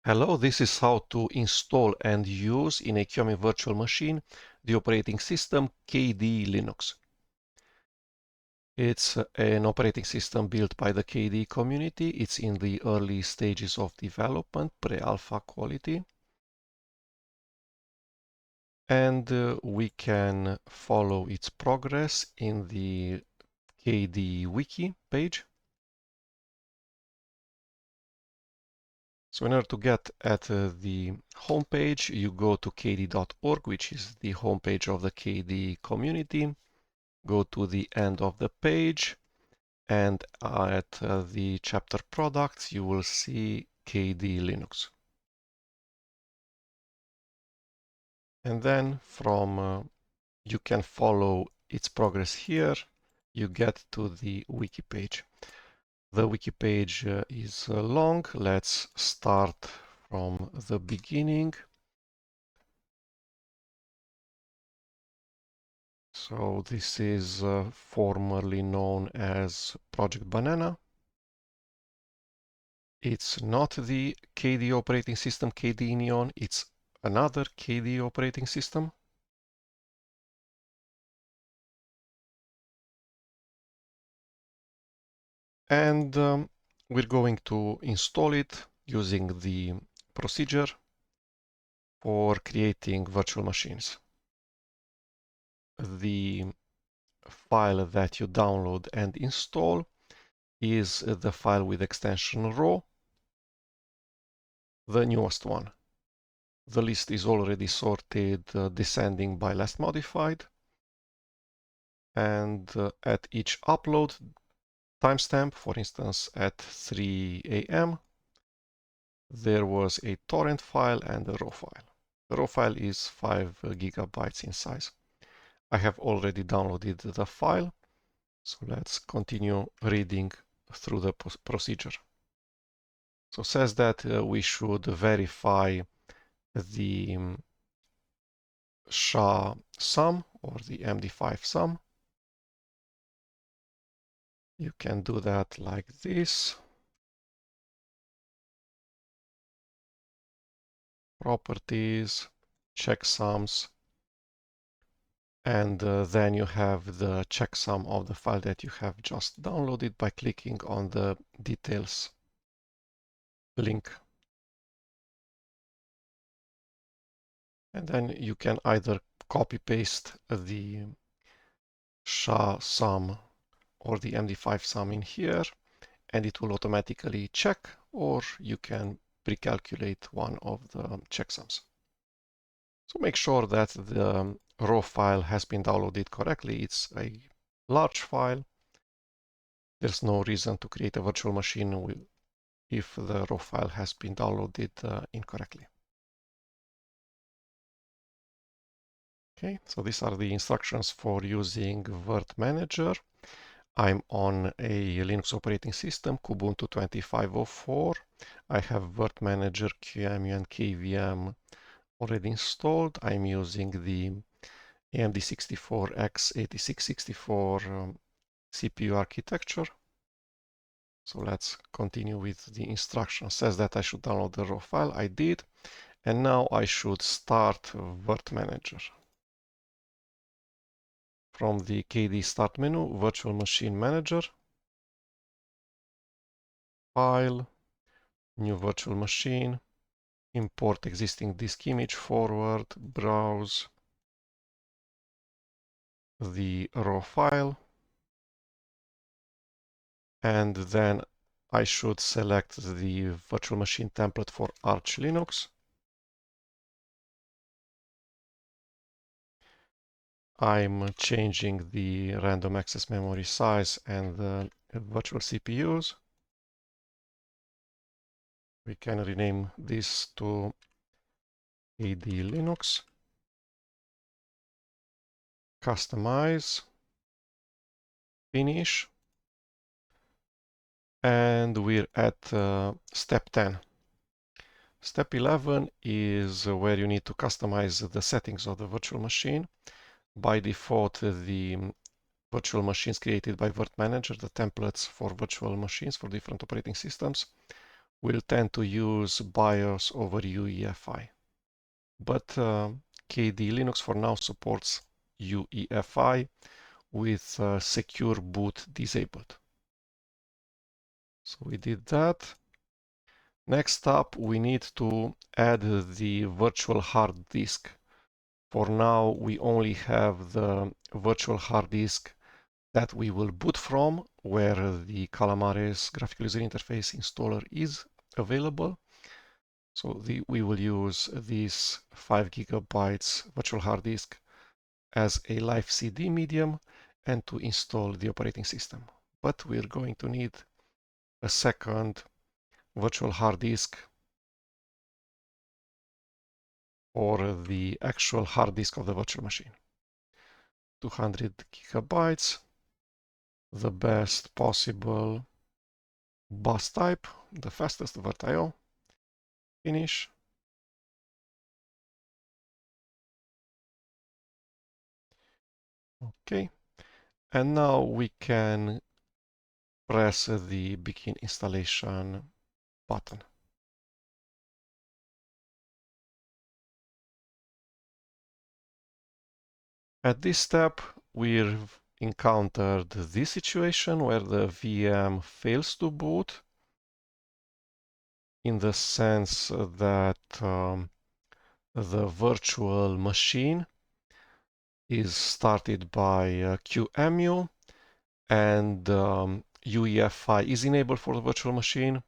Hello, this is how to install and use in a QEMU virtual machine the operating system KDE Linux. It's an operating system built by the KDE community. It's in the early stages of development, pre-alpha quality. And we can follow its progress in the KDE wiki page. So in order to get at the homepage, you go to kde.org, which is the homepage of the KDE community. Go to the end of the page, and at the chapter products, you will see KDE Linux. And then from you can follow its progress here. You get to the wiki page. The wiki page is long. Let's start from the beginning. So this is formerly known as Project Banana. It's not the KDE operating system KDE Neon, it's another KDE operating system. And we're going to install it using the procedure for creating virtual machines. The file that you download and install is the file with extension raw, the newest one. The list is already sorted descending by last modified. And at each upload timestamp, for instance, at 3 a.m., there was a torrent file and a raw file. The raw file is 5 gigabytes in size. I have already downloaded the file, so let's continue reading through the procedure. So it says that we should verify the SHA-SUM or the MD5 sum. You can do that like this. Properties, checksums, and then you have the checksum of the file that you have just downloaded by clicking on the details link. And then you can either copy paste the SHA-SUM or the MD5 sum in here, and it will automatically check, or you can pre-calculate one of the checksums. So make sure that the raw file has been downloaded correctly. It's a large file. There's no reason to create a virtual machine if the raw file has been downloaded incorrectly. Okay, so these are the instructions for using virt-manager. I'm on a Linux operating system, Kubuntu 2504. I have virt-manager, QEMU, and KVM already installed. I'm using the AMD 64X8664 CPU architecture. So let's continue with the instruction. It says that I should download the raw file. I did. And now I should start virt-manager. From the KDE Start menu, Virtual Machine Manager, File, New Virtual Machine, Import existing disk image, forward, browse the raw file, and then I should select the virtual machine template for Arch Linux. I'm changing the random access memory size and the virtual CPUs. We can rename this to KDE Linux. Customize, finish, and we're at step 10. Step 11 is where you need to customize the settings of the virtual machine. By default, the virtual machines created by virt-manager, the templates for virtual machines for different operating systems, will tend to use BIOS over UEFI. But KDE Linux for now supports UEFI with secure boot disabled. So we did that. Next up, we need to add the virtual hard disk. For now, we only have the virtual hard disk that we will boot from, where the Calamares graphical user interface installer is available. So we will use this 5 GB virtual hard disk as a live CD medium and to install the operating system. But we're going to need a second virtual hard disk or the actual hard disk of the virtual machine. 200 GB, the best possible bus type, the fastest virt-IO. Finish. Okay, and now we can press the begin installation button. At this step, we've encountered this situation where the VM fails to boot, in the sense that the virtual machine is started by QEMU and UEFI is enabled for the virtual machine.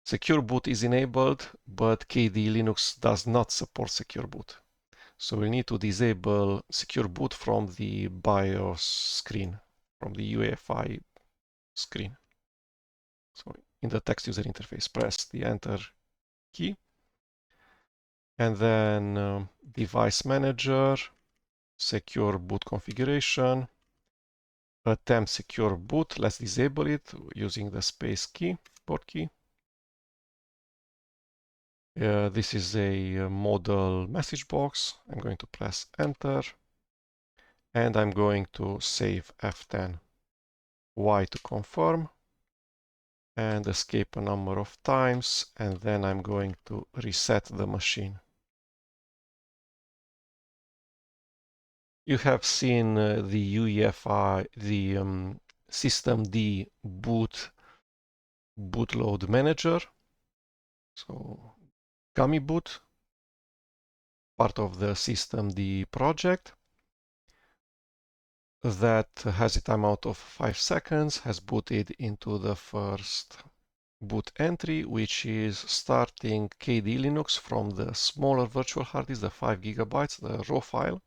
Secure boot is enabled, but KDE Linux does not support secure boot. So we need to disable secure boot from the BIOS screen, from the UEFI screen. So in the text user interface, press the enter key. And then device manager, secure boot configuration, attempt secure boot. Let's disable it using the space key, port key. This is a modal message box. I'm going to press enter and I'm going to save F10. Y to confirm and escape a number of times, and then I'm going to reset the machine. You have seen the UEFI, the systemd bootload manager. So gummy boot, part of the systemd project, that has a timeout of 5 seconds, has booted into the first boot entry, which is starting KDE Linux from the smaller virtual hard disk, the 5 GB, the raw file.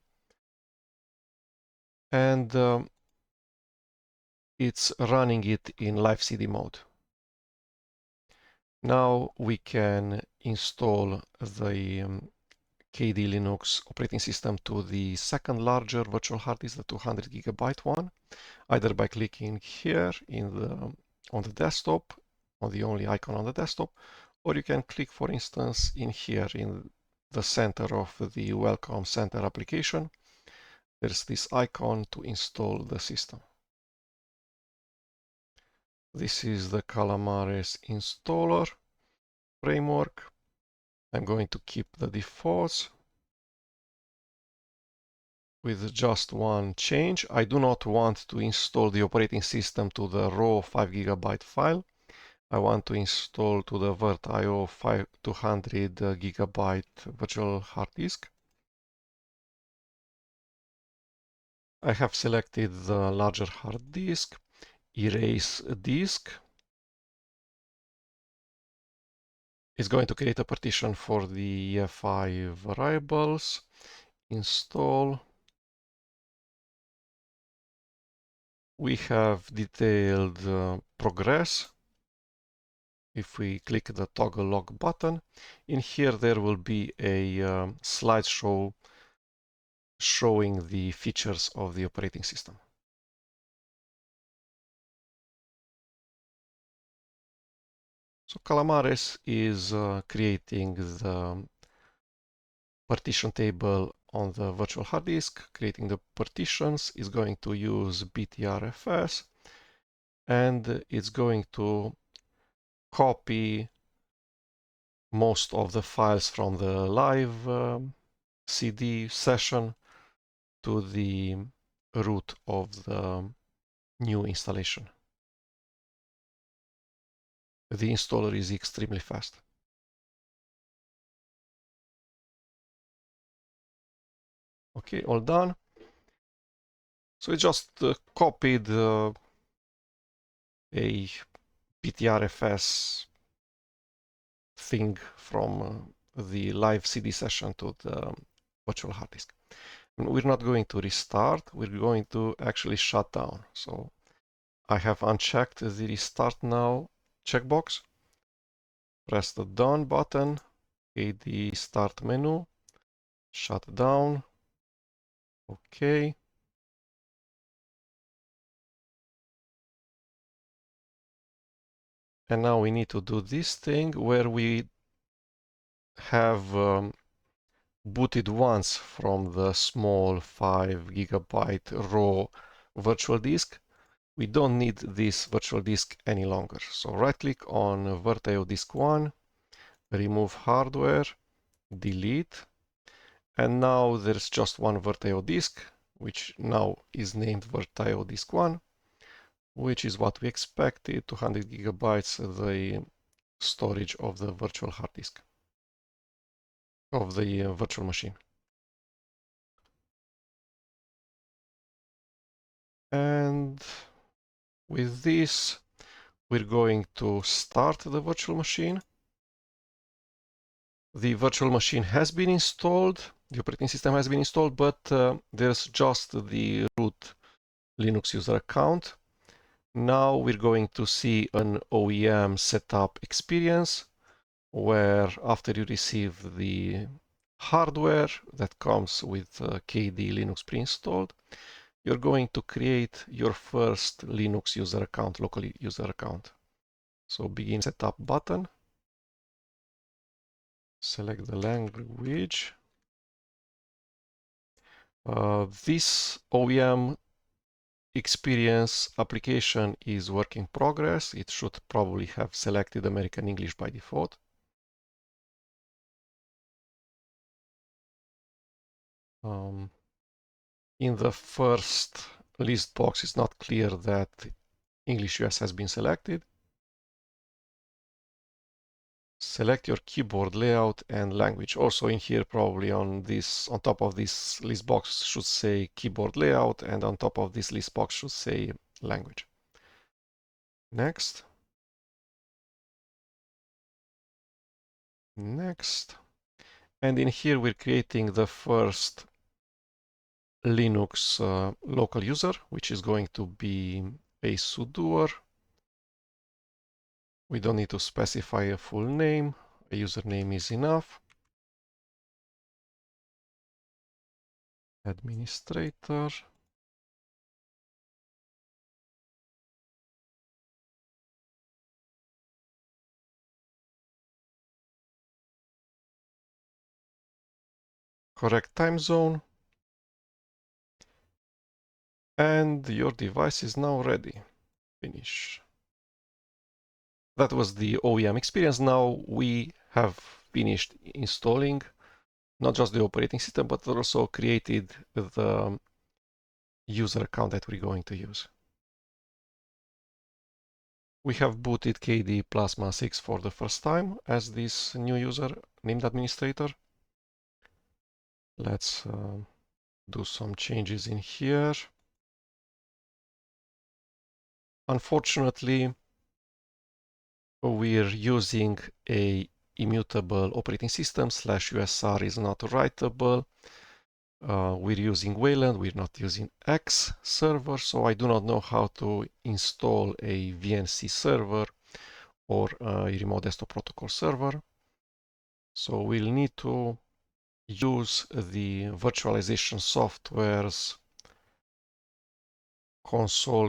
And it's running it in live CD mode. Now we can install the KDE Linux operating system to the second larger virtual hard disk, the 200 GB one, either by clicking here on the desktop, on the only icon on the desktop, or you can click, for instance, in here in the center of the Welcome Center application. There's this icon to install the system. This is the Calamares installer framework. I'm going to keep the defaults with just one change. I do not want to install the operating system to the raw 5 GB file. I want to install to the virt-IO 200 GB virtual hard disk. I have selected the larger hard disk, erase disk. It's going to create a partition for the EFI variables, install. We have detailed progress. If we click the toggle log button, in here there will be a slideshow showing the features of the operating system. So Calamares is creating the partition table on the virtual hard disk, creating the partitions, is going to use btrfs, and it's going to copy most of the files from the live CD session to the root of the new installation. The installer is extremely fast. Okay, all done. So we just copied a PTRFS thing from the live CD session to the virtual hard disk. And we're not going to restart, we're going to actually shut down. So I have unchecked the restart now checkbox. Press the done button, KDE start menu, shut down. Okay. And now we need to do this thing where we have booted once from the small 5 GB raw virtual disk. We don't need this virtual disk any longer. So right click on virt-io disk 1, remove hardware, delete, and now there's just one virt-io disk, which now is named virt-io disk 1, which is what we expected, 200 gigabytes, the storage of the virtual hard disk, of the virtual machine. And with this, we're going to start the virtual machine. The virtual machine has been installed, the operating system has been installed, but there's just the root Linux user account. Now we're going to see an OEM setup experience where after you receive the hardware that comes with KDE Linux pre-installed, you're going to create your first Linux user account, local user account. So begin setup button, select the language. This OEM experience application is work in progress. It should probably have selected American English by default. In the first list box, it's not clear that English US has been selected. Select your keyboard layout and language. Also in here, probably on top of this list box should say keyboard layout, and on top of this list box should say language. Next. Next. And in here, we're creating the first Linux local user, which is going to be a sudoer. We don't need to specify a full name. A username is enough. Administrator. Correct time zone. And your device is now ready. Finish. That was the OEM experience. Now we have finished installing not just the operating system, but also created the user account that we're going to use. We have booted KDE Plasma 6 for the first time as this new user named administrator. Let's do some changes in here. Unfortunately, we're using a immutable operating system. /USR is not writable. We're using Wayland, we're not using X server, so I do not know how to install a VNC server or a remote desktop protocol server. So we'll need to use the virtualization software's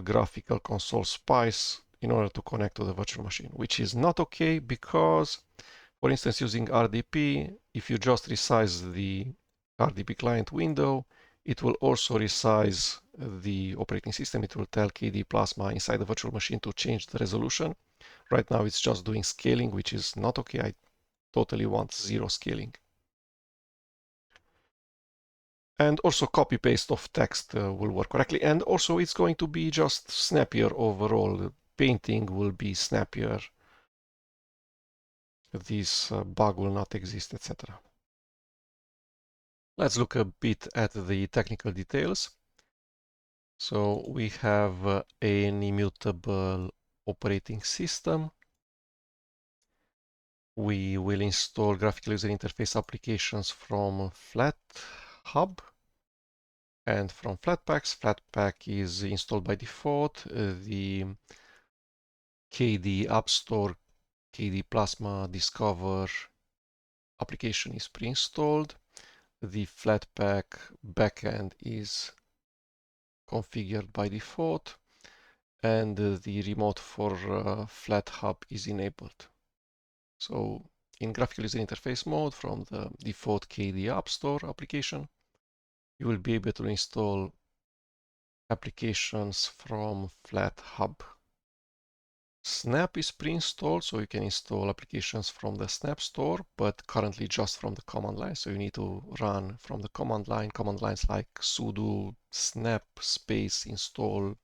graphical console SPICE in order to connect to the virtual machine, which is not okay because, for instance, using RDP, if you just resize the RDP client window, it will also resize the operating system. It will tell KDE Plasma inside the virtual machine to change the resolution. Right now it's just doing scaling, which is not okay. totally want 0 scaling. And also copy paste of text will work correctly. And also it's going to be just snappier overall. The painting will be snappier. This bug will not exist, etc. Let's look a bit at the technical details. So we have an immutable operating system. We will install graphical user interface applications from FlatHub and from Flatpaks. Flatpak is installed by default. The KDE App Store, KDE Plasma Discover application is pre-installed. The Flatpak backend is configured by default, and the remote for FlatHub is enabled. So in graphical user interface mode, from the default KDE App Store application, you will be able to install applications from FlatHub. Snap is pre-installed, so you can install applications from the Snap store, but currently just from the command line. So you need to run from the command lines like sudo snap space install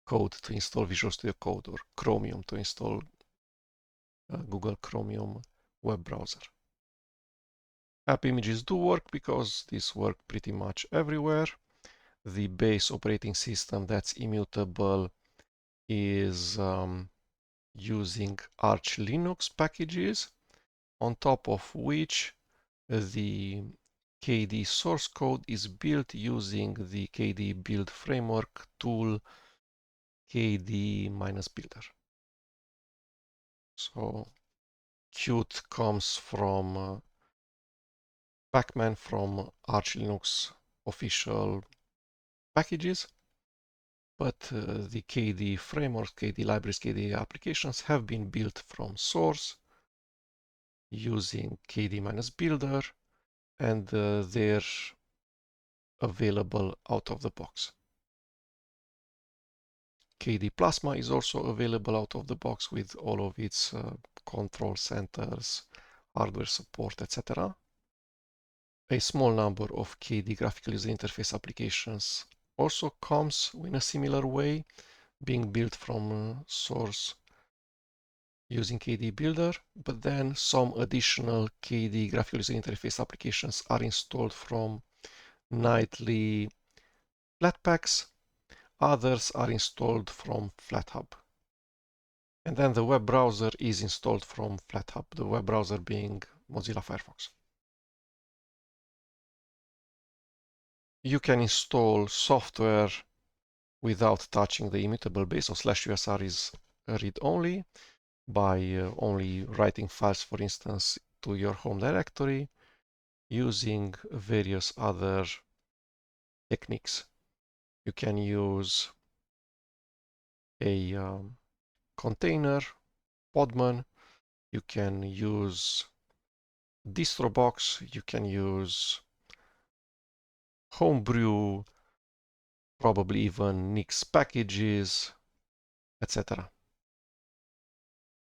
code to install Visual Studio Code, or Chromium to install Google Chromium web browser. App images do work because these work pretty much everywhere. The base operating system that's immutable is using Arch Linux packages, on top of which the KDE source code is built using the KDE build framework tool KDE-builder. So Qt comes from Pacman from Arch Linux official packages, but the KDE framework, KDE libraries, KDE applications have been built from source using KDE-builder, and they're available out of the box. KDE Plasma is also available out of the box with all of its control centers, hardware support, etc. A small number of KDE graphical user interface applications also comes in a similar way, being built from source using KDE Builder, but then some additional KDE graphical user interface applications are installed from nightly Flatpaks. Others are installed from FlatHub. And then the web browser is installed from FlatHub, the web browser being Mozilla Firefox. You can install software without touching the immutable base, so /usr is read-only, by only writing files, for instance, to your home directory, using various other techniques. You can use a container, Podman, you can use DistroBox, you can use Homebrew, probably even Nix packages, etc.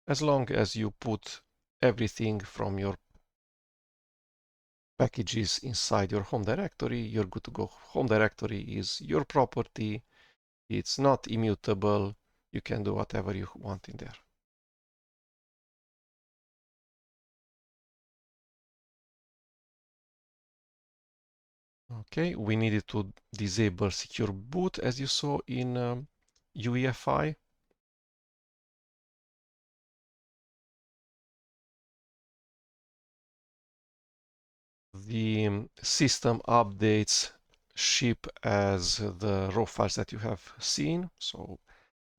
As long as you put everything from your packages inside your home directory, you're good to go. Home directory is your property. It's not immutable. You can do whatever you want in there. Okay, we needed to disable secure boot, as you saw in UEFI. The system updates ship as the raw files that you have seen, so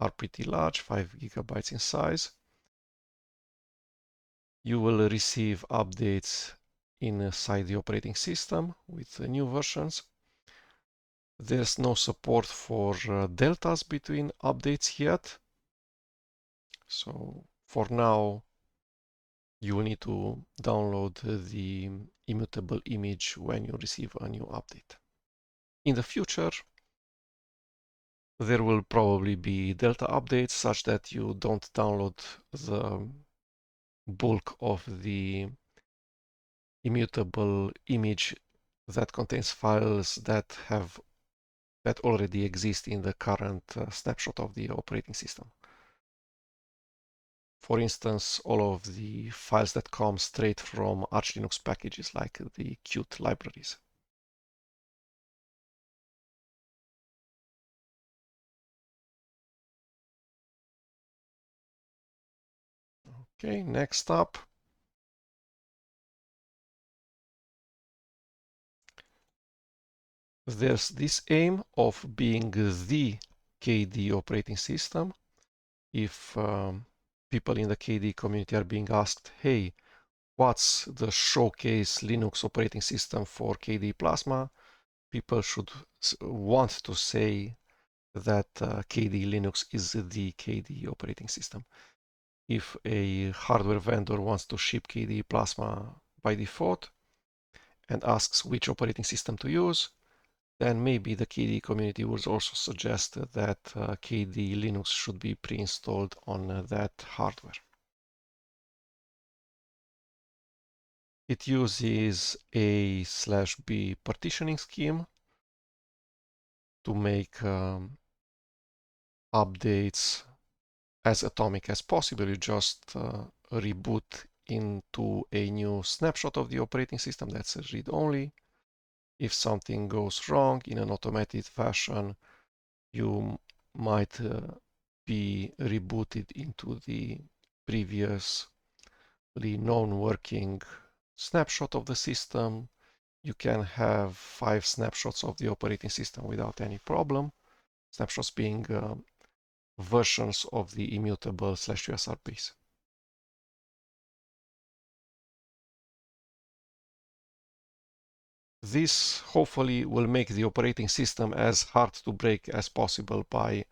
are pretty large, 5 GB in size. You will receive updates inside the operating system with new versions. There's no support for deltas between updates yet. So for now, you will need to download the immutable image when you receive a new update. In the future, there will probably be delta updates such that you don't download the bulk of the immutable image that contains files that already exist in the current snapshot of the operating system. For instance, all of the files that come straight from Arch Linux packages like the Qt libraries. Okay, next up, there's this aim of being the KDE operating system. If people in the KDE community are being asked, hey, what's the showcase Linux operating system for KDE Plasma? People should want to say that KDE Linux is the KDE operating system. If a hardware vendor wants to ship KDE Plasma by default and asks which operating system to use, then maybe the KDE community would also suggest that KDE Linux should be pre-installed on that hardware. It uses A/B partitioning scheme to make updates as atomic as possible. You just reboot into a new snapshot of the operating system that's read-only. If something goes wrong in an automated fashion, you might be rebooted into the previously known working snapshot of the system. You can have 5 snapshots of the operating system without any problem. Snapshots being versions of the immutable /usr base. This hopefully will make the operating system as hard to break as possible by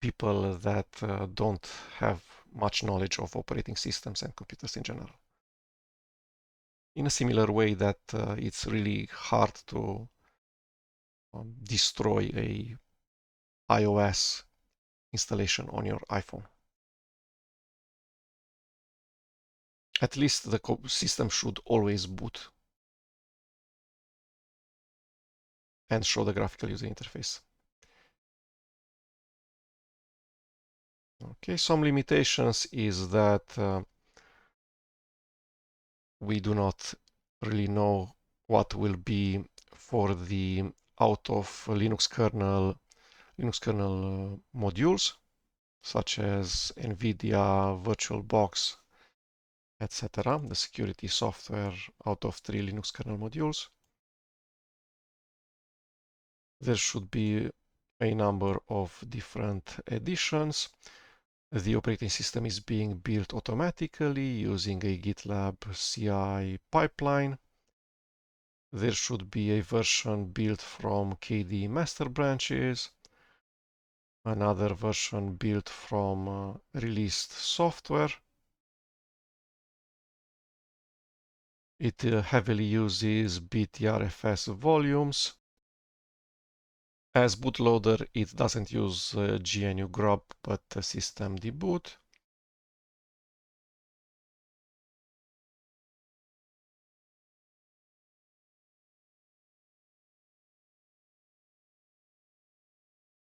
people that don't have much knowledge of operating systems and computers in general. In a similar way that it's really hard to destroy a iOS installation on your iPhone. At least the system should always boot and show the graphical user interface. Okay, some limitations is that we do not really know what will be for the out of Linux kernel modules such as NVIDIA, VirtualBox, etc. The security software out of 3 Linux kernel modules. There should be a number of different editions. The operating system is being built automatically using a GitLab CI pipeline. There should be a version built from KDE master branches, another version built from released software. It heavily uses BTRFS volumes. As bootloader, it doesn't use GNU grub, but system deboot.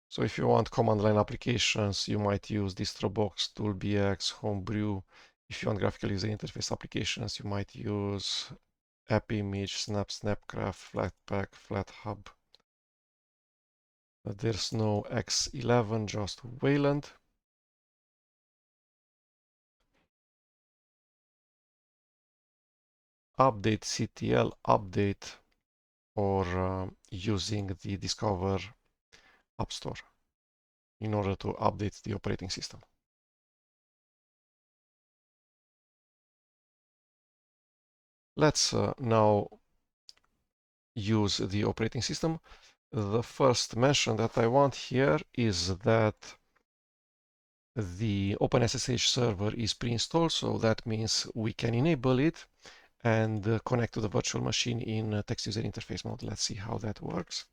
So if you want command line applications, you might use DistroBox, ToolBX, Homebrew. If you want graphical user interface applications, you might use AppImage, Snapcraft, Flatpak, FlatHub. There's no X11, just Wayland. Update CTL update or using the Discover App Store in order to update the operating system. Let's now use the operating system. The first mention that I want here is that the OpenSSH server is pre-installed, so that means we can enable it and connect to the virtual machine in text user interface mode. Let's see how that works.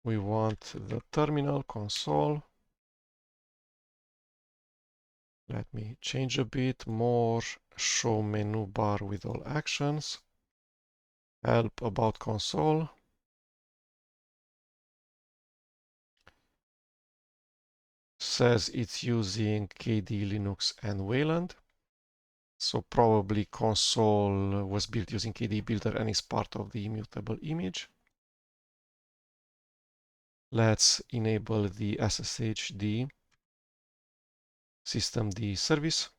We want the terminal console. Let me change a bit more. Show menu bar with all actions. Help about console. Says it's using KDE Linux and Wayland. So probably console was built using KDE Builder and is part of the immutable image. Let's enable the SSHD systemd service.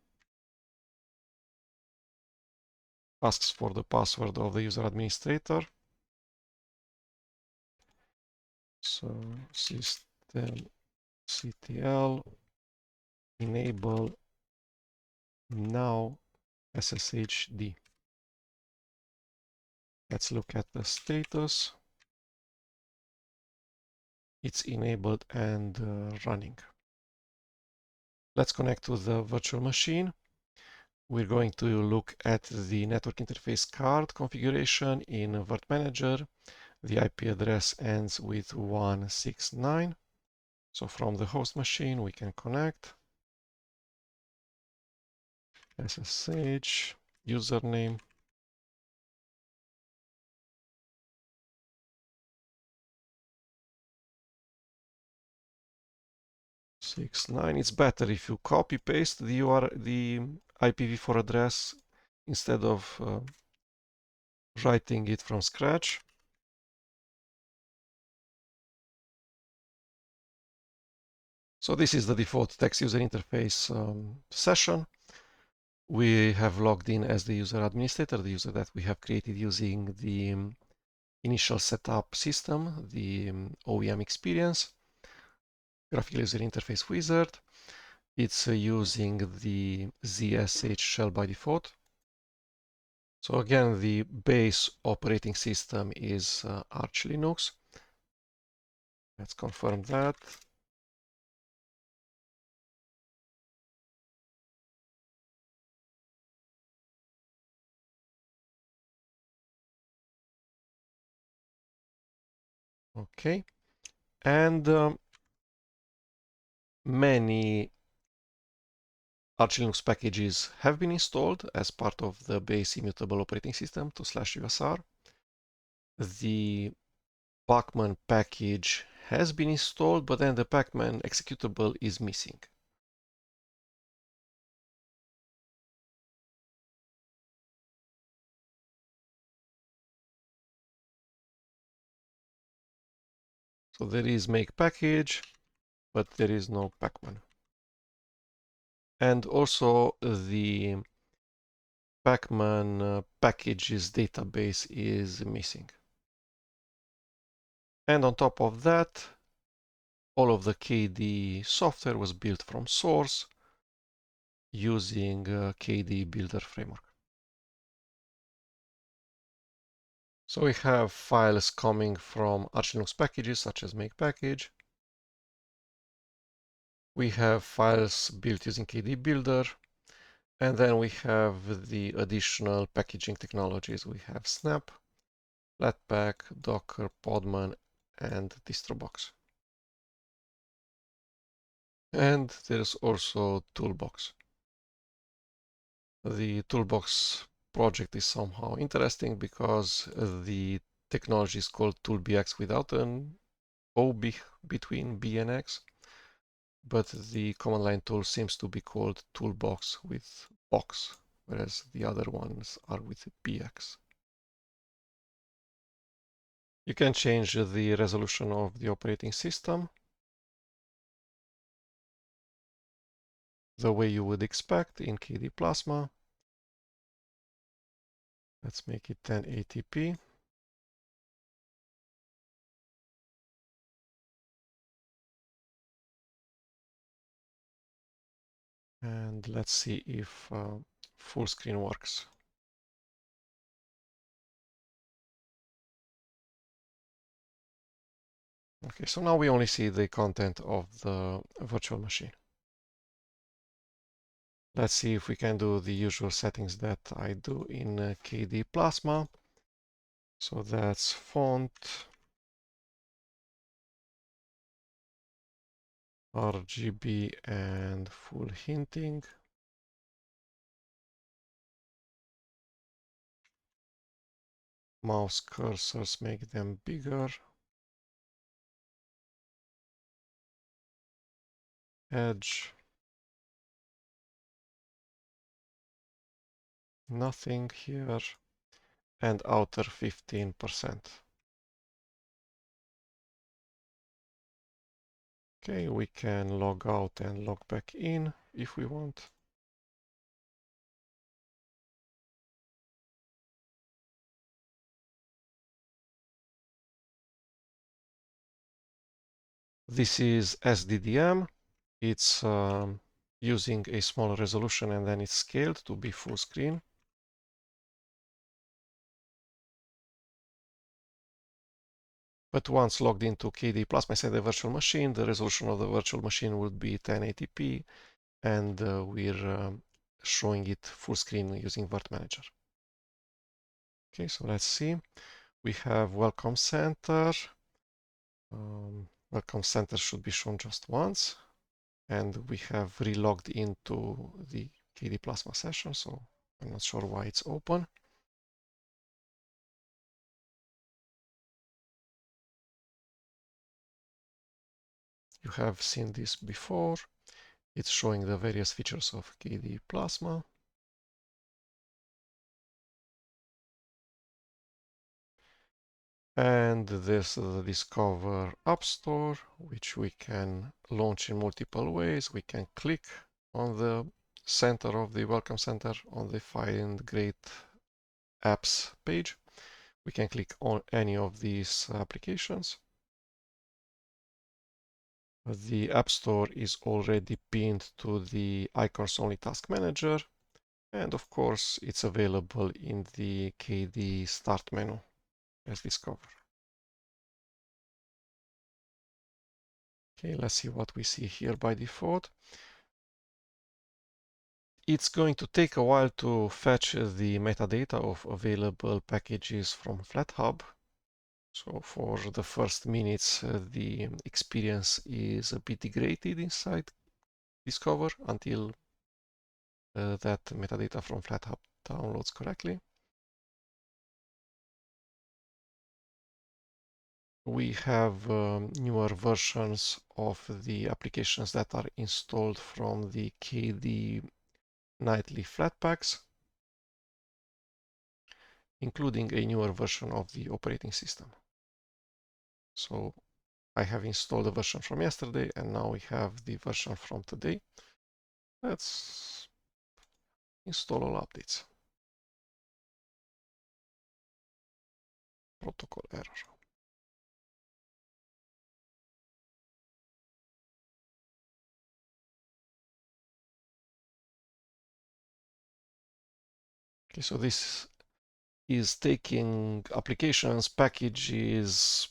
Asks for the password of the user administrator. So systemctl enable now SSHD. Let's look at the status. It's enabled and running. Let's connect to the virtual machine. We're going to look at the network interface card configuration in virt-manager. The IP address ends with 169. So from the host machine, we can connect. SSH, username. It's better if you copy paste the IPv4 address instead of writing it from scratch. So this is the default text user interface session. We have logged in as the user administrator, the user that we have created using the initial setup system, the OEM experience, graphical user interface wizard. It's using the ZSH shell by default. So again, the base operating system is Arch Linux. Let's confirm that. Okay. And many Arch Linux packages have been installed as part of the base immutable operating system /USR. The pacman package has been installed, but then the pacman executable is missing. So there is make package, but there is no pacman. And also the pacman packages database is missing. And on top of that, all of the KDE software was built from source using KDE Builder framework. So we have files coming from Arch Linux packages such as make package. We have files built using KDE Builder. And then we have the additional packaging technologies. We have Snap, Flatpak, Docker, Podman, and DistroBox. And there's also Toolbox. The Toolbox project is somehow interesting because the technology is called ToolBX without an O between B and X, but the command line tool seems to be called Toolbox with box, whereas the other ones are with BX. You can change the resolution of the operating system the way you would expect in KDE Plasma. Let's make it 1080p. And let's see if full screen works. Okay, so now we only see the content of the virtual machine. Let's see if we can do the usual settings that I do in KDE Plasma. So that's font, RGB, and full hinting. mouse cursors, make them bigger. Edge. Nothing here. And outer 15%. Okay, we can log out and log back in if we want. This is SDDM. It's using a smaller resolution and then it's scaled to be full screen. But once logged into KDE Plasma inside the virtual machine, the resolution of the virtual machine would be 1080p, and we're showing it full screen using virt-manager. Okay, so let's see. We have Welcome Center. Welcome Center should be shown just once. And we have relogged into the KDE Plasma session, so I'm not sure why it's open. You have seen this before. It's showing the various features of KDE Plasma. And there's the Discover App Store, which we can launch in multiple ways. We can click on the center of the Welcome Center on the Find Great Apps page. We can click on any of these applications. The App Store is already pinned to the Icons Only Task Manager. And of course, it's available in the KDE Start menu as Discover. Okay, let's see what we see here by default. It's going to take a while to fetch the metadata of available packages from FlatHub. So for the first minutes, the experience is a bit degraded inside Discover until that metadata from FlatHub downloads correctly. We have newer versions of the applications that are installed from the KDE Nightly Flatpaks, including a newer version of the operating system. So I have installed the version from yesterday, and now we have the version from today. Let's install all updates. Protocol error. Okay, so this is taking applications, packages,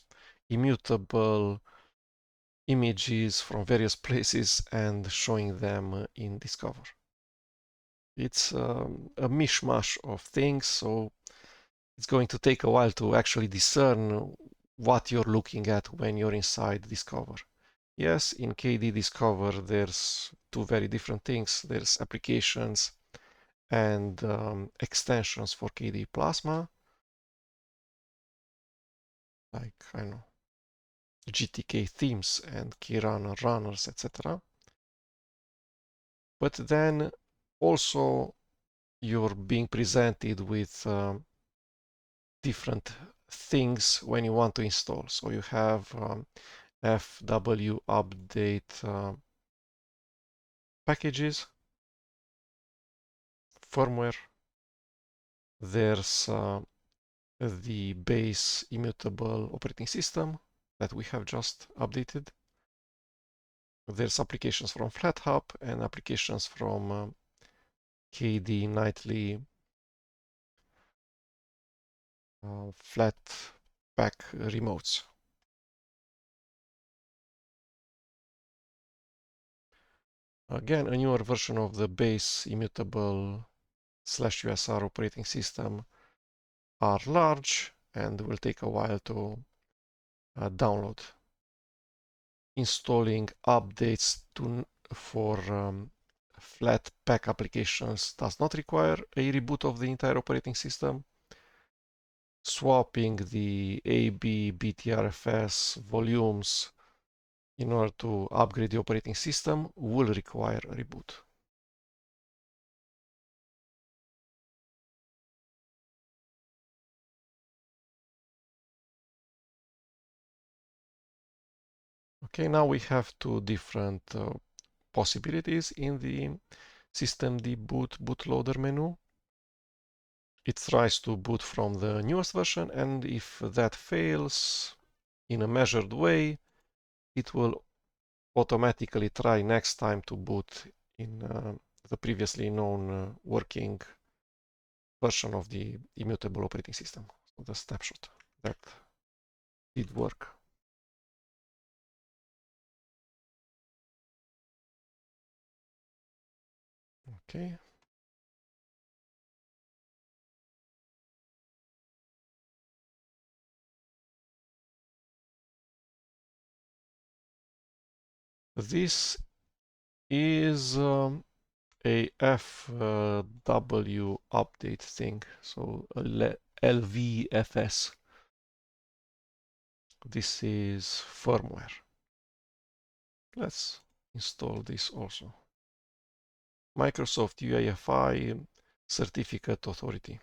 immutable images from various places and showing them in Discover. It's a mishmash of things, so it's going to take a while to actually discern what you're looking at when you're inside Discover. Yes, in KDE Discover, there's two very different things. There's applications and extensions for KDE Plasma, like, I don't know, GTK themes and Keyrunner runners, etc. But then also you're being presented with different things when you want to install. So you have FW update packages, firmware. There's the base immutable operating system that we have just updated. There's applications from FlatHub and applications from KDE Nightly Flatpak remotes. Again, a newer version of the base immutable /USR operating system are large and will take a while to download. Installing updates for Flatpak applications does not require a reboot of the entire operating system. swapping the AB, BTRFS volumes in order to upgrade the operating system will require a reboot. Okay, now we have two different possibilities in the systemd boot bootloader menu. It tries to boot from the newest version, and if that fails in a measured way, it will automatically try next time to boot in the previously known working version of the immutable operating system. So the snapshot that did work. Okay. This is a FW update thing, so LVFS. This is firmware. Let's install this also. Microsoft UEFI Certificate Authority.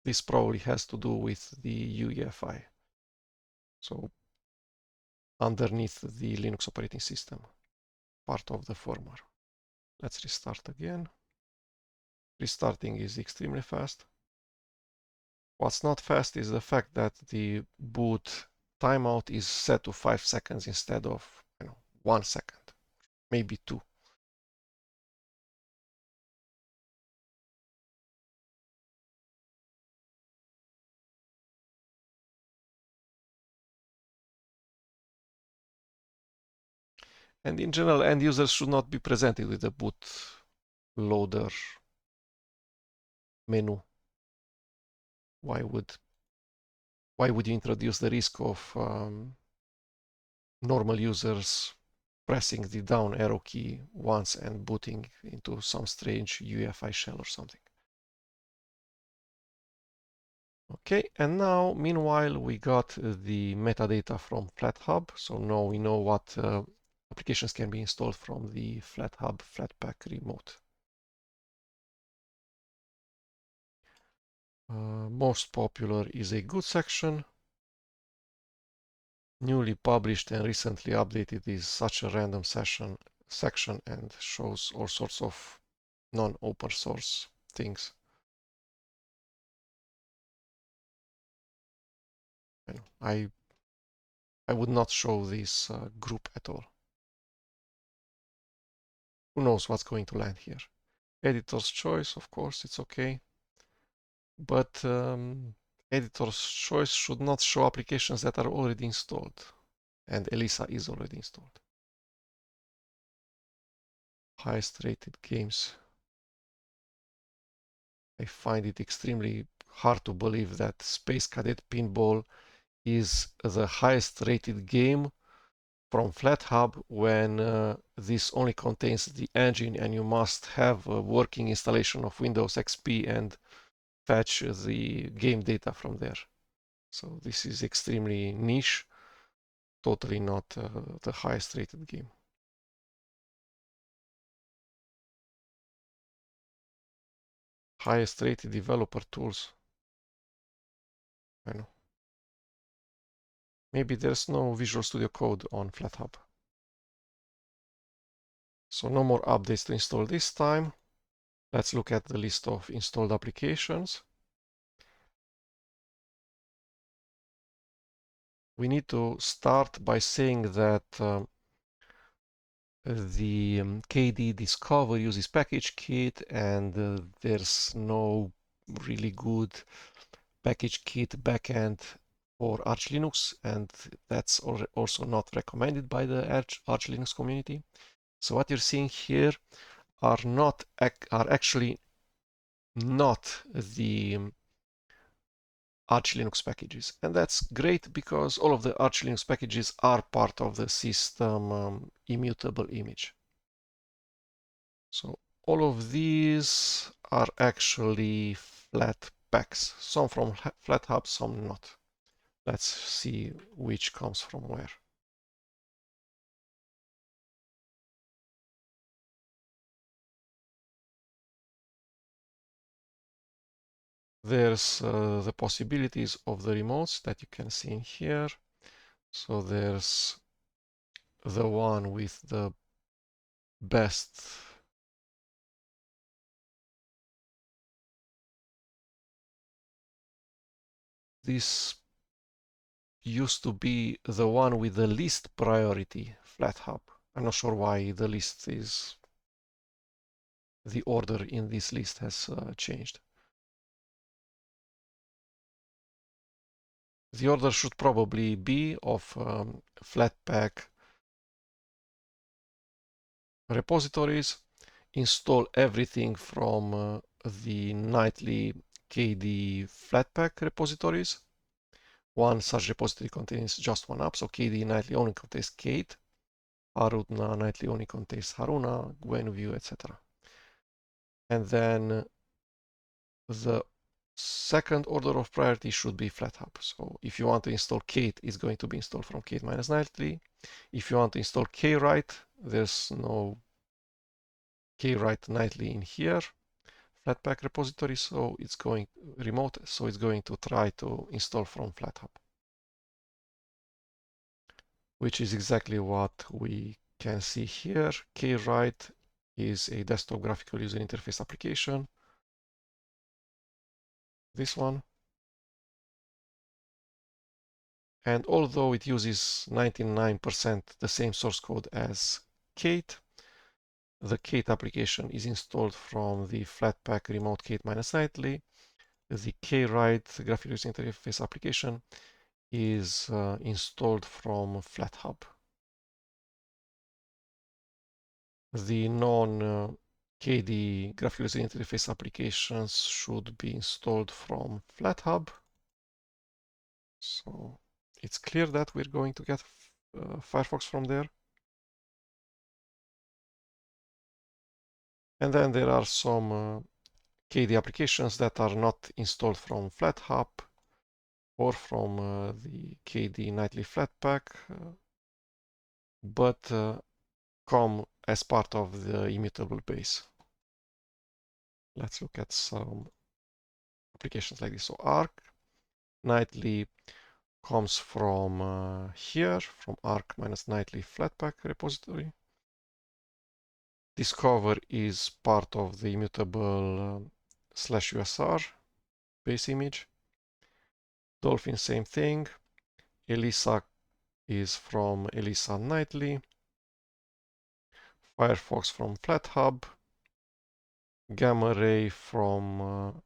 This probably has to do with the UEFI. So underneath the Linux operating system, part of the firmware. Let's restart again. Restarting is extremely fast. What's not fast is the fact that the boot timeout is set to 5 seconds instead of 1 second, maybe 2. And in general, end users should not be presented with the boot loader menu. Why would you introduce the risk of normal users pressing the down arrow key once and booting into some strange UEFI shell or something? Okay, and now, meanwhile, we got the metadata from FlatHub. So now we know what applications can be installed from the FlatHub Flatpak remote. Most popular is a good section. Newly published and recently updated is such a random section and shows all sorts of non-open source things. I would not show this group at all. Who knows what's going to land here? Editor's choice, of course, it's okay. But editor's choice should not show applications that are already installed. And Elisa is already installed. Highest rated games. I find it extremely hard to believe that Space Cadet Pinball is the highest rated game from FlatHub when this only contains the engine and you must have a working installation of Windows XP and fetch the game data from there. So this is extremely niche, totally not the highest rated game. Highest rated developer tools. I know. Maybe there's no Visual Studio Code on FlatHub. So no more updates to install this time. Let's look at the list of installed applications. We need to start by saying that the KDE Discover uses PackageKit and there's no really good PackageKit backend for Arch Linux, and that's also not recommended by the Arch Linux community. So what you're seeing here are actually not the Arch Linux packages, and that's great because all of the Arch Linux packages are part of the system immutable image. So all of these are actually flat packs. Some from FlatHub, some not. Let's see which comes from where. There's the possibilities of the remotes that you can see in here. So there's the one with the best this used to be the one with the least priority, FlatHub. I'm not sure why the list is, the order in this list has changed. The order should probably be of Flatpak repositories, install everything from the nightly KDE Flatpak repositories. One such repository contains just one app, so KDE nightly only contains Kate, Haruna nightly only contains Haruna, Gwenview, etc. And then the second order of priority should be FlatHub. So if you want to install Kate, it's going to be installed from Kate-nightly. If you want to install kwrite, there's no kwrite nightly in here, Flatpak repository, so it's going remote, so it's going to try to install from FlatHub, which is exactly what we can see here. kwrite is a desktop graphical user interface application. This one. And although it uses 99% the same source code as Kate, the Kate application is installed from the Flatpak remote Kate-nightly. The kwrite graphical user interface application is installed from FlatHub. The non-KDE graphical user interface applications should be installed from FlatHub. So it's clear that we're going to get Firefox from there. And then there are some KDE applications that are not installed from FlatHub or from the KDE Nightly Flatpak, but come as part of the immutable base. Let's look at some applications like this. So Arc Nightly comes from here, from arc-nightly Flatpak repository. Discover is part of the immutable /usr base image. Dolphin, same thing. Elisa is from Elisa Nightly. Firefox from FlatHub. Gamma Ray from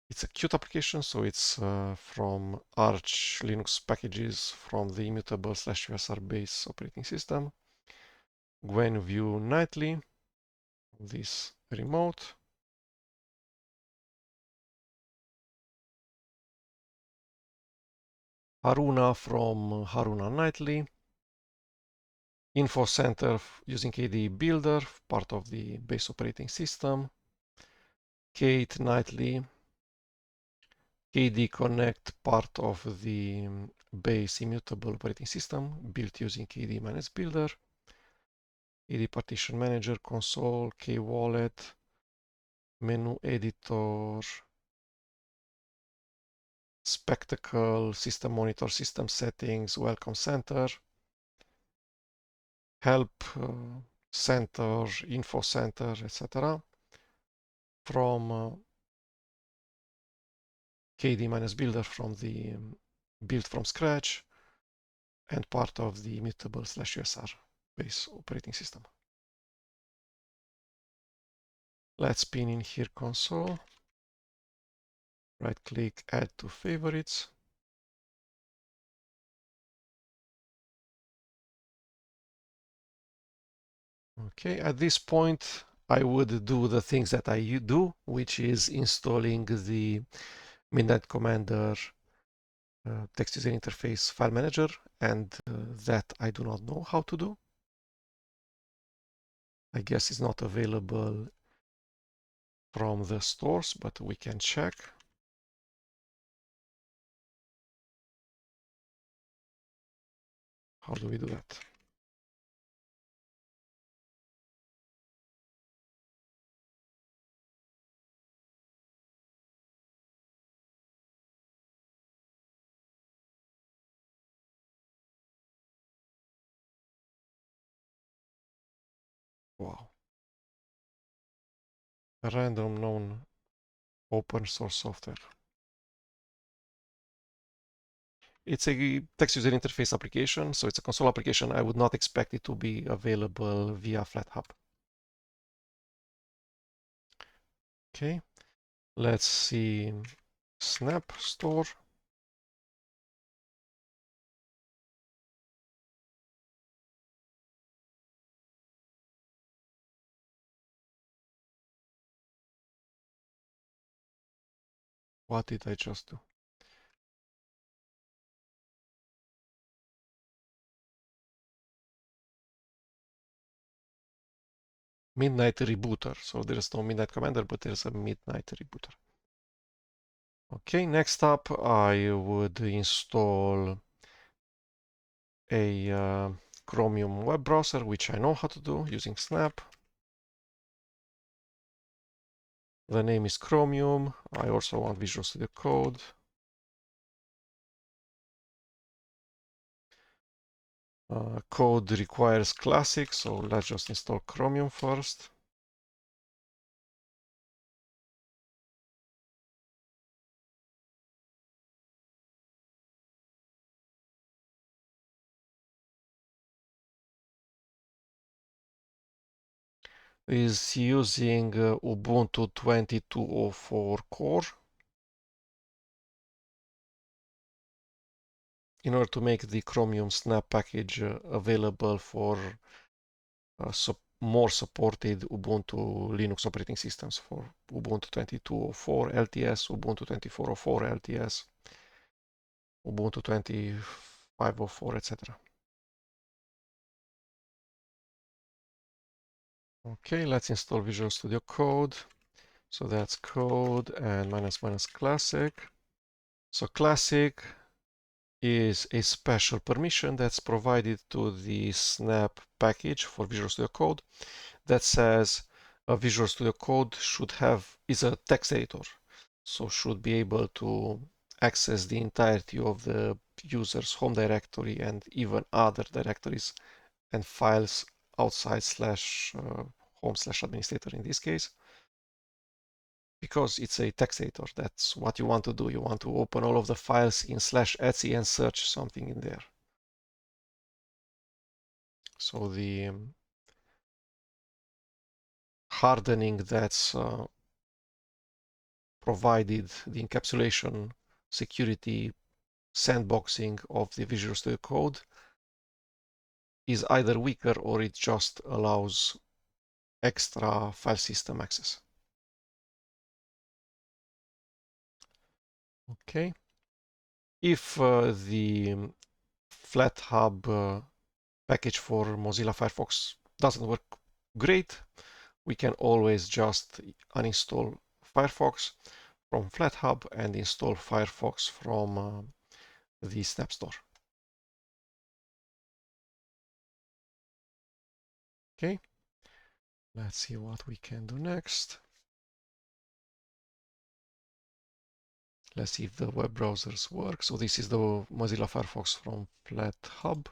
it's a Qt application, so it's from Arch Linux packages from the immutable /usr base operating system. Gwenview Nightly, this remote. Haruna from Haruna Nightly. Info Center using KDE Builder, part of the base operating system. Kate Nightly. KDE Connect, part of the base immutable operating system, built using KDE-Builder. KDE Partition Manager, Console, K-Wallet, Menu Editor, Spectacle, System Monitor, System Settings, Welcome Center, Help Center, Info Center, etc. from KDE-Builder from the built from scratch and part of the immutable /usr base operating system. Let's pin in here console. Right click, add to favorites. Okay, at this point, I would do the things that I do, which is installing the Midnight Commander text user interface file manager, and that I do not know how to do. I guess it's not available from the stores, but we can check. How do we do that? Wow. A random known open source software. It's a text user interface application, so it's a console application. I would not expect it to be available via FlatHub. Okay, let's see Snap Store. What did I just do? Midnight Rebooter. So there's no Midnight Commander, but there's a Midnight Rebooter. Okay, next up, I would install a Chromium web browser, which I know how to do using Snap. The name is Chromium. I also want Visual Studio Code. Code requires Classic, so let's just install Chromium first. Is using Ubuntu 22.04 core in order to make the Chromium Snap package available for more supported Ubuntu Linux operating systems, for Ubuntu 22.04 LTS, Ubuntu 24.04 LTS, Ubuntu 25.04, etc. Okay, let's install Visual Studio Code. So that's code and -- classic. So classic is a special permission that's provided to the Snap package for Visual Studio Code that says a Visual Studio Code is a text editor, so should be able to access the entirety of the user's home directory and even other directories and files outside /home/administrator in this case. Because it's a text editor, that's what you want to do. You want to open all of the files in /etc and search something in there. So the hardening that's provided, the encapsulation, security, sandboxing of the Visual Studio Code is either weaker or it just allows extra file system access. Okay. If the FlatHub package for Mozilla Firefox doesn't work great, we can always just uninstall Firefox from FlatHub and install Firefox from the Snap Store. Okay, let's see what we can do next. Let's see if the web browsers work. So this is the Mozilla Firefox from FlatHub.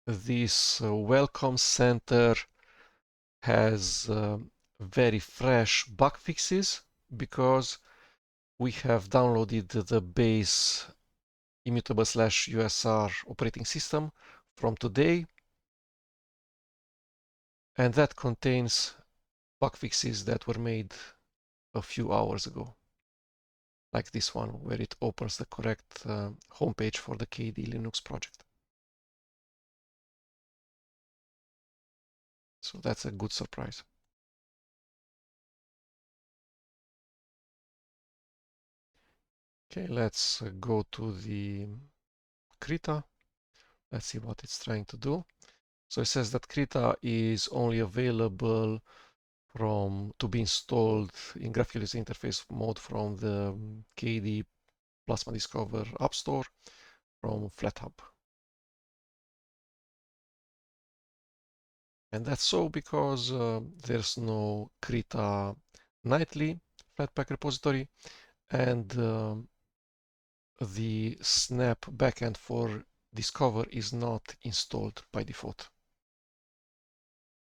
This welcome center has very fresh bug fixes because we have downloaded the base immutable/USR operating system from today, and that contains bug fixes that were made a few hours ago, like this one where it opens the correct homepage for the KDE Linux project. So that's a good surprise. Okay, let's go to the Krita. Let's see what it's trying to do. So it says that Krita is only available to be installed in graphical user interface mode from the KDE Plasma Discover App Store from FlatHub. And that's so because there's no Krita nightly Flatpak repository, and the Snap backend for Discover is not installed by default,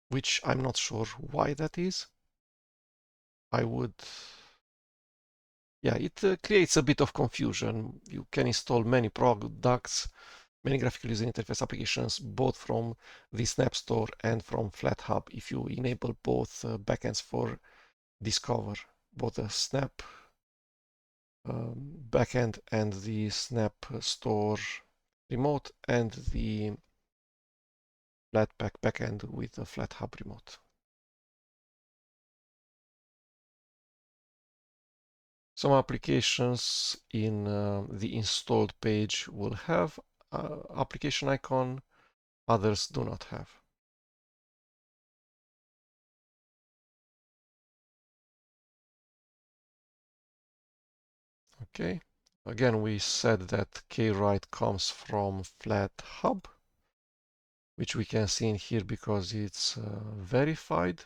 which I'm not sure why that is. Yeah, it creates a bit of confusion. You can install many products, many graphical user interface applications, both from the Snap Store and from FlatHub if you enable both backends for Discover, both the Snap backend and the Snap Store remote and the Flatpak backend with the FlatHub remote. Some applications in the installed page will have application icon, others do not have. Okay, again we said that kwrite comes from FlatHub, which we can see in here because it's verified.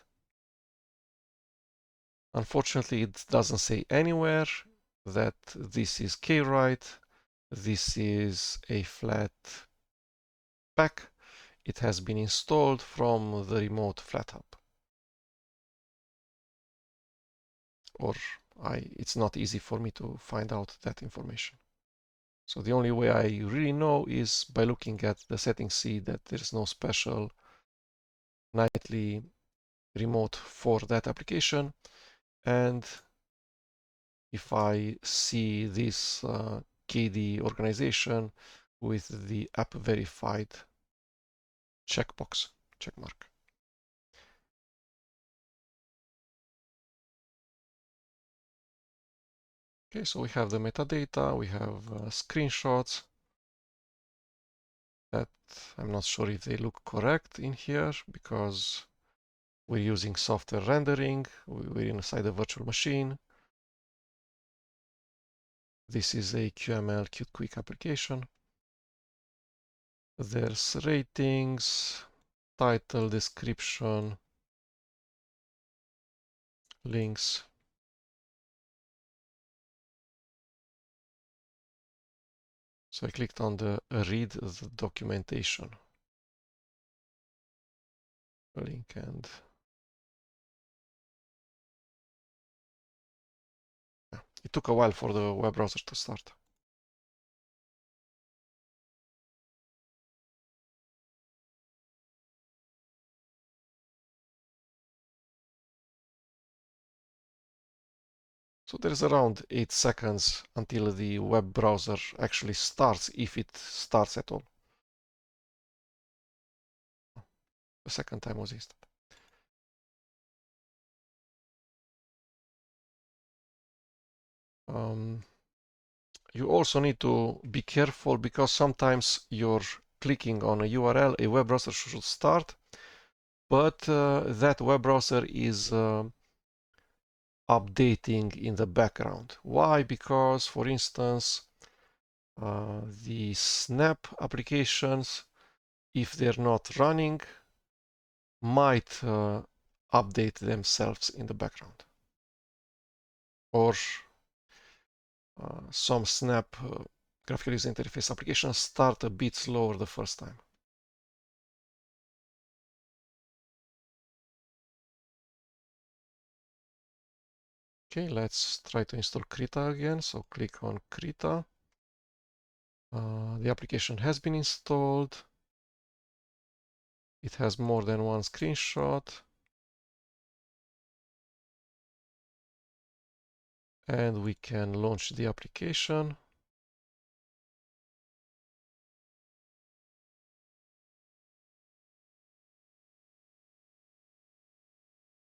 Unfortunately, it doesn't say anywhere that this is kwrite. This is a Flatpak. It has been installed from the remote FlatHub. Or it's not easy for me to find out that information. So the only way I really know is by looking at the settings, see that there's no special nightly remote for that application. And if I see this KDE organization with the app verified checkbox, checkmark. Okay, so we have the metadata, we have screenshots that I'm not sure if they look correct in here because we're using software rendering, we're inside a virtual machine. This is a QML Qt Quick application. There's ratings, title, description, links. So I clicked on the read the documentation link, and it took a while for the web browser to start. So there's around 8 seconds until the web browser actually starts, if it starts at all. The second time was instant. You also need to be careful because sometimes you're clicking on a URL, a web browser should start, but that web browser is updating in the background. Why? Because, for instance, the Snap applications, if they're not running, might update themselves in the background. Or some Snap graphical user interface applications start a bit slower the first time. Okay, let's try to install Krita again. So click on Krita. The application has been installed. It has more than one screenshot. And we can launch the application.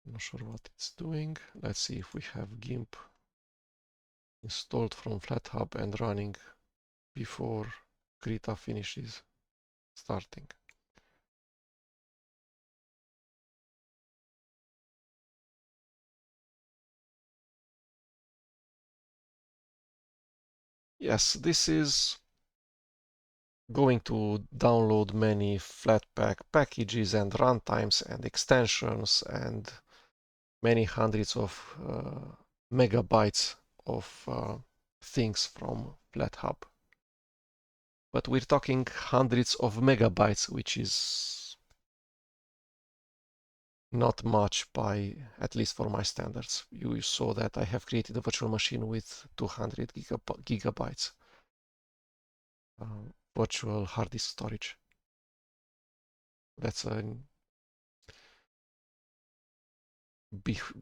I'm not sure what it's doing. Let's see if we have GIMP installed from FlatHub and running before Krita finishes starting. Yes, this is going to download many Flatpak packages and runtimes and extensions and many hundreds of megabytes of things from FlatHub. But we're talking hundreds of megabytes, which is not much by, at least for my standards. You saw that I have created a virtual machine with 200 gigabytes virtual hard disk storage. That's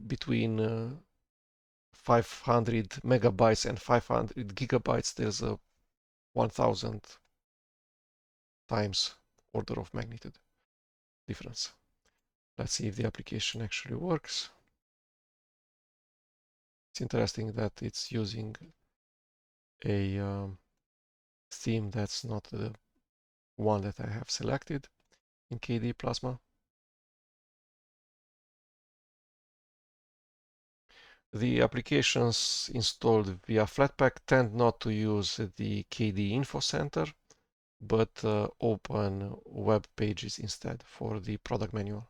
between 500 megabytes and 500 gigabytes, there's a 1000 times order of magnitude difference. Let's see if the application actually works. It's interesting that it's using a theme that's not the one that I have selected in KDE Plasma. The applications installed via Flatpak tend not to use the KDE Info Center, but open web pages instead for the product manual.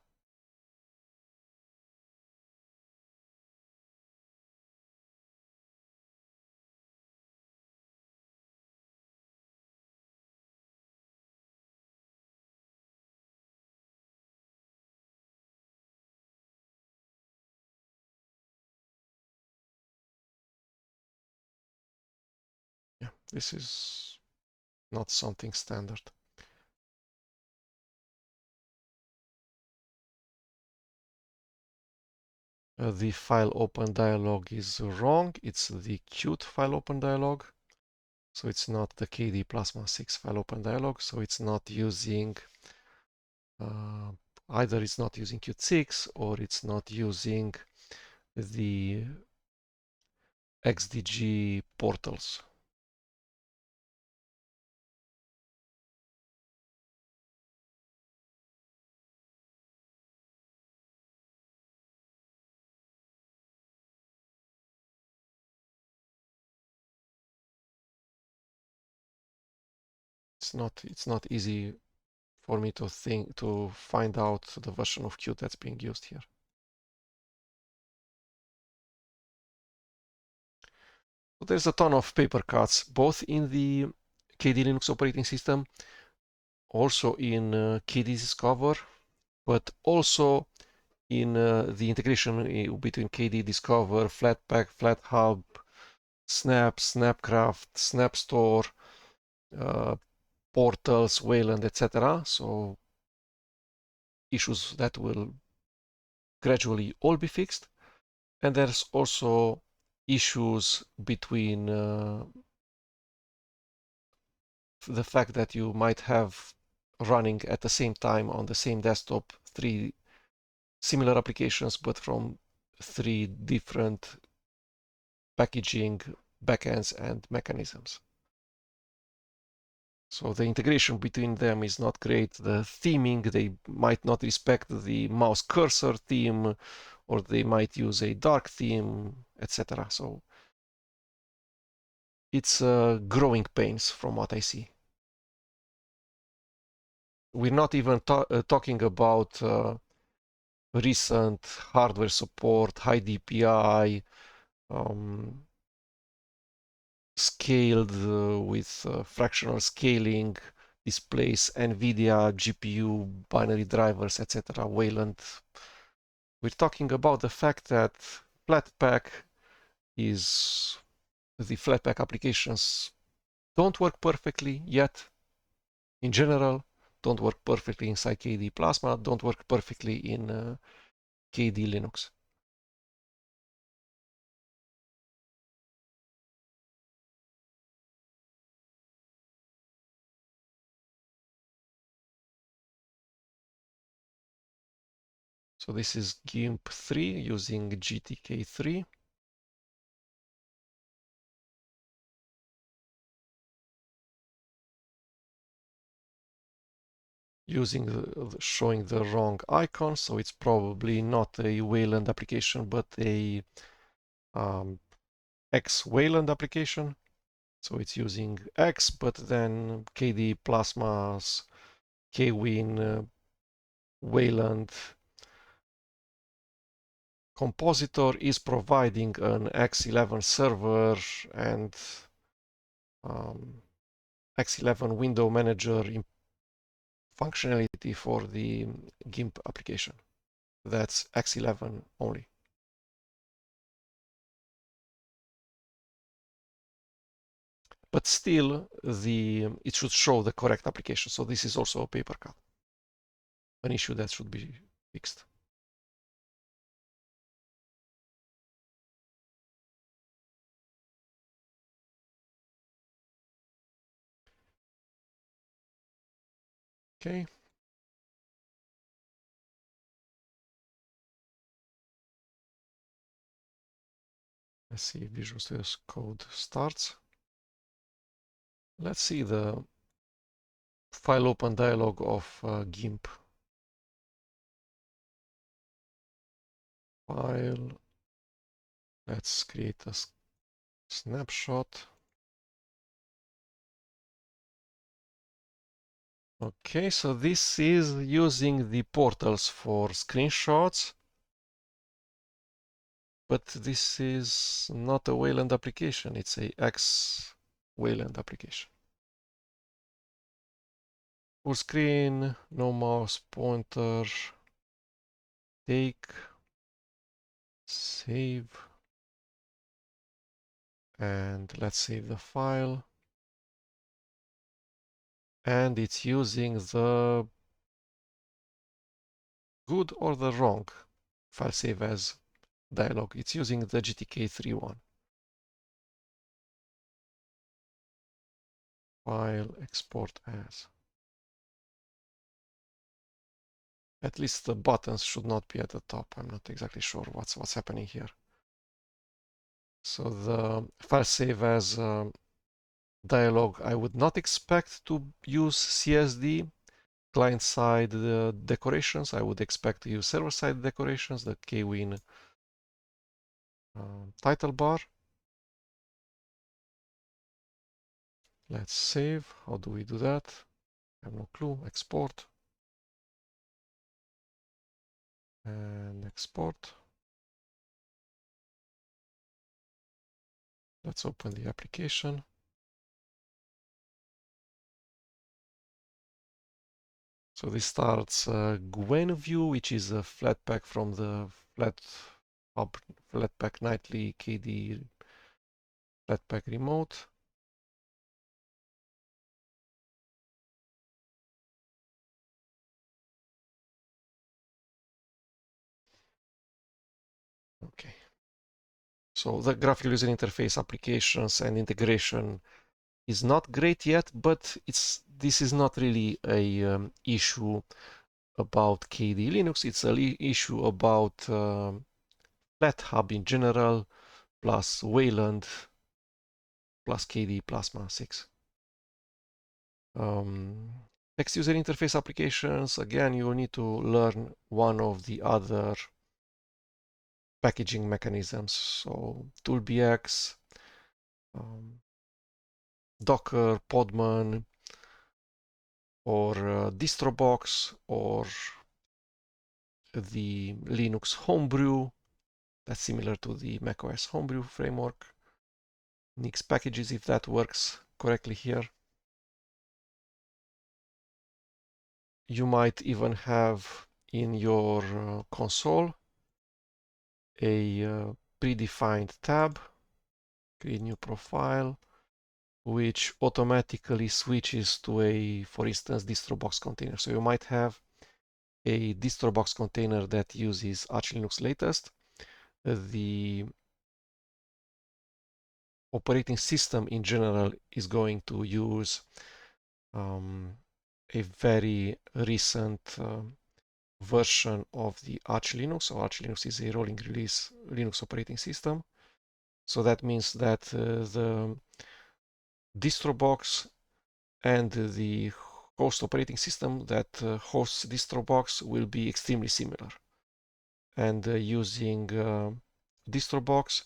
Yeah, this is not something standard. The file open dialog is wrong. It's the Qt file open dialog. So it's not the KDE Plasma 6 file open dialog. So it's not using, either it's not using Qt 6 or it's not using the XDG portals. It's not easy for me to find out the version of Qt that's being used here. So there's a ton of paper cuts, both in the KDE Linux operating system, also in KDE Discover, but also in the integration between KDE Discover, Flatpak, FlatHub, Snap, Snapcraft, SnapStore, portals, Wayland, etc. So issues that will gradually all be fixed. And there's also issues between the fact that you might have running at the same time on the same desktop 3 similar applications, but from 3 different packaging backends and mechanisms. So the integration between them is not great. The theming, they might not respect the mouse cursor theme, or they might use a dark theme, etc. So it's growing pains from what I see. We're not even talking about recent hardware support, high DPI, scaled with fractional scaling, displays, NVIDIA GPU, binary drivers, etc. Wayland. We're talking about the fact that Flatpak is the Flatpak applications don't work perfectly yet. In general, don't work perfectly inside KDE Plasma, don't work perfectly in KDE Linux. So this is GIMP 3 using GTK3. showing the wrong icon, so it's probably not a Wayland application, but a X Wayland application. So it's using X, but then KDE Plasma's KWin Wayland compositor is providing an X11 server and X11 window manager functionality for the GIMP application. That's X11 only. But still, it should show the correct application. So this is also a paper cut, an issue that should be fixed. Okay. Let's see if Visual Studio Code starts. Let's see the file open dialog of GIMP. File. Let's create a snapshot. Okay, so this is using the portals for screenshots, but this is not a Wayland application. It's a X Wayland application. Full screen, no mouse pointer, take, save, and let's save the file. And it's using the good or the wrong file save as dialog. It's using the GTK31. File export as. At least the buttons should not be at the top. I'm not exactly sure what's happening here. So the file save as dialog, I would not expect to use CSD. Client-side decorations, I would expect to use server-side decorations, the KWin title bar. Let's save. How do we do that? I have no clue. Export. And export. Let's open the application. So this starts Gwen view, which is a Flatpak from the Flatpak Nightly KDE Flatpak remote. Okay. So the graphical user interface applications and integration is not great yet, but this is not really a issue about KDE Linux. It's an issue about FlatHub in general, plus Wayland, plus KDE Plasma 6. Text user interface applications, again, you will need to learn one of the other packaging mechanisms. So ToolBX, Docker, Podman, or DistroBox, or the Linux Homebrew. That's similar to the macOS Homebrew framework. Nix packages, if that works correctly here. You might even have in your console a predefined tab, create new profile, which automatically switches to a, for instance, DistroBox container. So you might have a DistroBox container that uses Arch Linux latest. The operating system in general is going to use a very recent version of the Arch Linux. So Arch Linux is a rolling release Linux operating system. So that means that the DistroBox and the host operating system that hosts DistroBox will be extremely similar. And using DistroBox,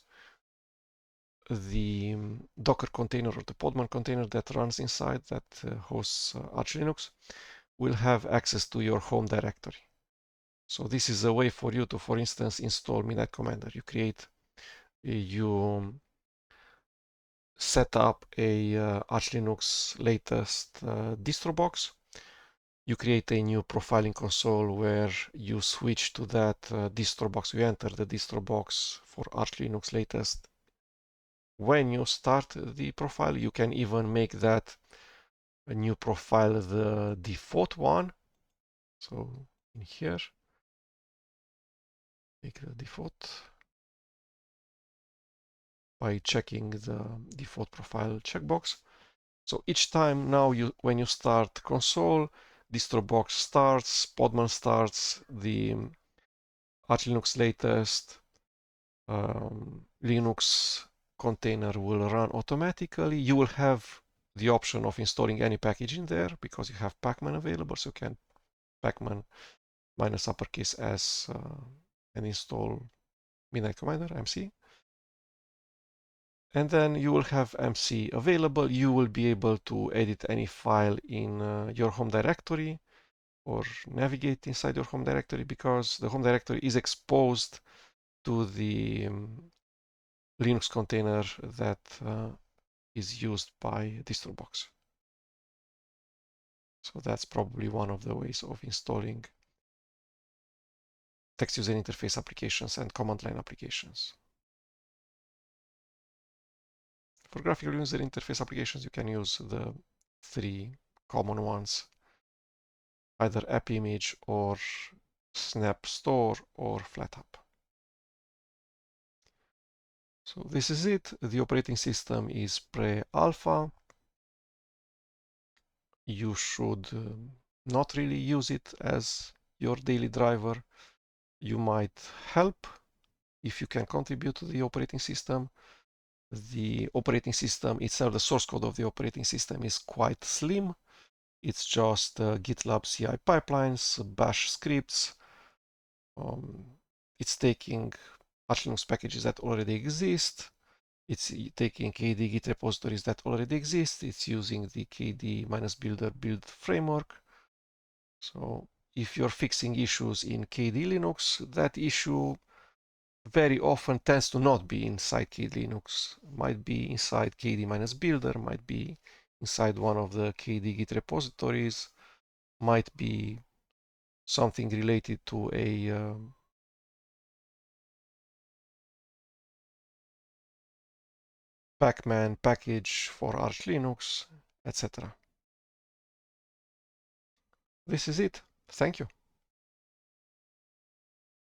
the Docker container or the Podman container that runs inside that hosts Arch Linux will have access to your home directory. So this is a way for you to, for instance, install Midnight Commander. You set up a Arch Linux latest distro box. You create a new profiling console where you switch to that distro box. You enter the distro box for Arch Linux latest. When you start the profile, you can even make that a new profile the default one. So in here, make the default by checking the default profile checkbox. So each time now when you start console, DistroBox starts, Podman starts, the Arch Linux latest Linux container will run automatically. You will have the option of installing any package in there because you have pacman available, so you can pacman minus uppercase S and install Midnight Commander, MC. And then you will have MC available. You will be able to edit any file in your home directory or navigate inside your home directory because the home directory is exposed to the Linux container that is used by DistroBox. So that's probably one of the ways of installing text user interface applications and command line applications. For graphical user interface applications, you can use the three common ones, either app image or snap store or flathub. So this is it. The operating system is pre-alpha. You should not really use it as your daily driver. You might help if you can contribute to the operating system. The operating system itself, the source code of the operating system is quite slim. It's just GitLab CI pipelines, bash scripts. It's taking Arch Linux packages that already exist. It's taking KDE Git repositories that already exist. It's using the KDE-builder build framework. So if you're fixing issues in KDE Linux, that issue very often tends to not be inside KDE Linux. Might be inside KDE-builder, might be inside one of the KDE Git repositories, might be something related to a pacman package for Arch Linux, etc. This is it. Thank you.